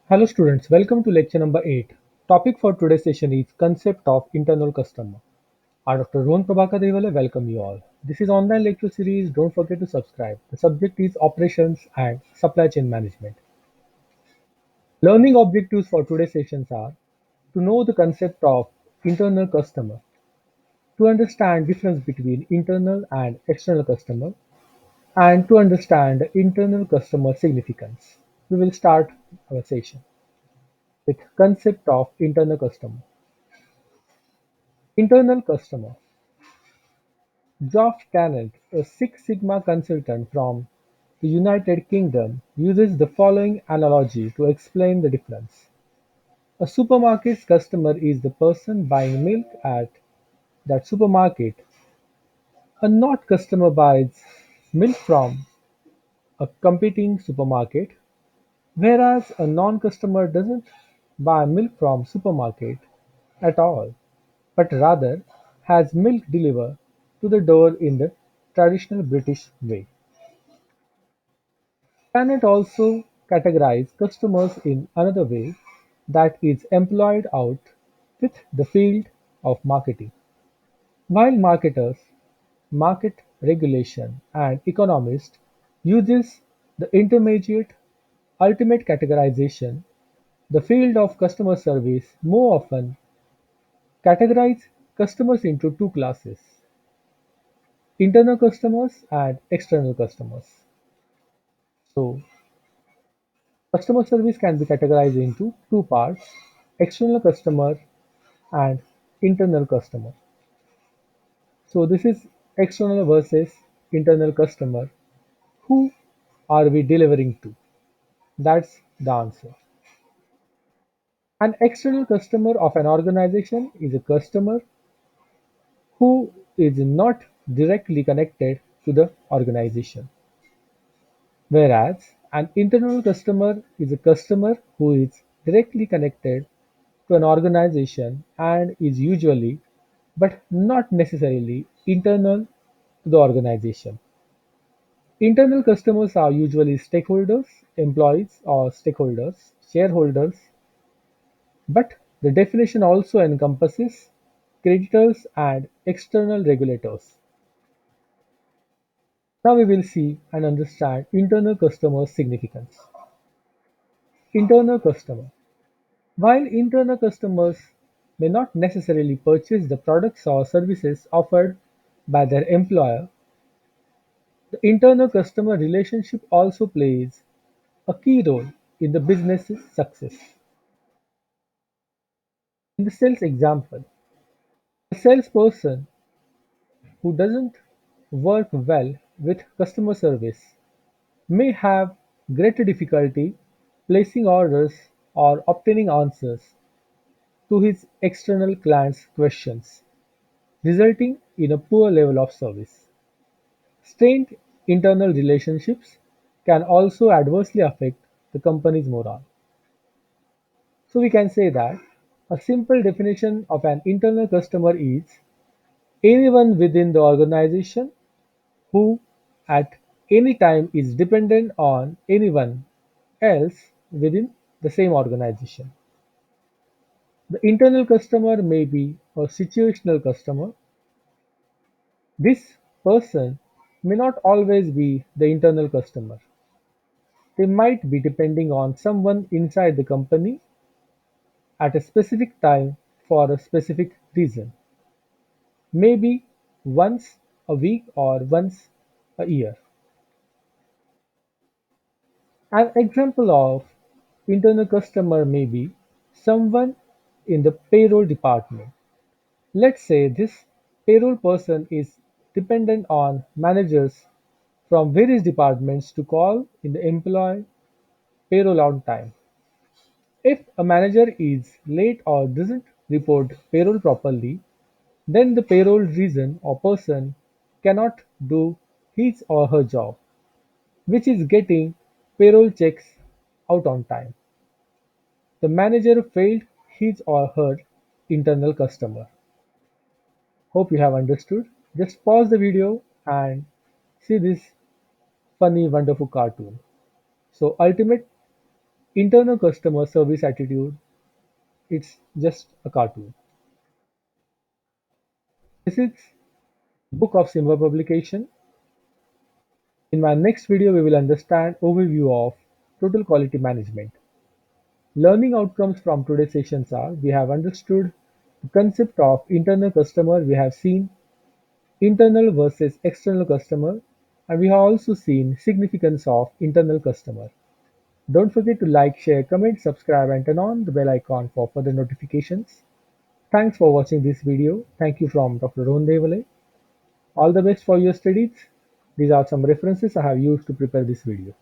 Hello students, welcome to lecture number 8. Topic for today's session is concept of internal customer. I Dr. Rohan Prabhakar Devale welcome you all. This is online lecture series, don't forget to subscribe. The subject is operations and supply chain management. Learning objectives for today's sessions are to know the concept of internal customer, to understand difference between internal and external customer, and to understand the internal customer significance. We will start our session with concept of internal customer. Internal customer: Geoff Cannet, a Six Sigma consultant from the United Kingdom, uses the following analogy to explain the difference. A supermarket's customer is the person buying milk at that supermarket. A not customer buys milk from a competing supermarket, whereas a non-customer doesn't buy milk from supermarket at all, but rather has milk delivered to the door in the traditional British way. Planet also categorize customers in another way that is employed out with the field of marketing. While marketers, market regulation and economists uses the intermediate ultimate categorization, the field of customer service more often categorize customers into two classes: internal customers and external customers. So, customer service can be categorized into two parts: external customer and internal customer. So, this is external versus internal customer. Who are we delivering to? That's the answer. An external customer of an organization is a customer who is not directly connected to the organization. Whereas an internal customer is a customer who is directly connected to an organization and is usually, but not necessarily, internal to the organization. Internal customers are usually stakeholders, employees or stakeholders, shareholders, but the definition also encompasses creditors and external regulators. Now we will see and understand internal customer significance. Internal customer. While internal customers may not necessarily purchase the products or services offered by their employer, the internal customer relationship also plays a key role in the business's success. In the sales example, a salesperson who doesn't work well with customer service may have greater difficulty placing orders or obtaining answers to his external clients' questions, resulting in a poor level of service. Strained internal relationships can also adversely affect the company's morale. So we can say that a simple definition of an internal customer is anyone within the organization who at any time is dependent on anyone else within the same organization. The internal customer may be a situational customer. This person may not always be the internal customer. They might be depending on someone inside the company at a specific time for a specific reason, maybe once a week or once a year. An example of internal customer may be someone in the payroll department. Let's say this payroll person is dependent on managers from various departments to call in the employee payroll on time. If a manager is late or doesn't report payroll properly, then the payroll reason or person cannot do his or her job, which is getting payroll checks out on time. The manager failed his or her internal customer. Hope you have understood. Just pause the video and see this funny, wonderful cartoon. So, ultimate internal customer service attitude, it's just a cartoon. This is Book of Simba publication. In my next video, we will understand overview of total quality management. Learning outcomes from today's sessions are: we have understood the concept of internal customer, we have seen internal versus external customer, and we have also seen significance of internal customer. Don't forget to like, share, comment, subscribe, and turn on the bell icon for further notifications. Thanks for watching this video. Thank you from Dr. Ron Devale. All the best for your studies. These are some references I have used to prepare this video.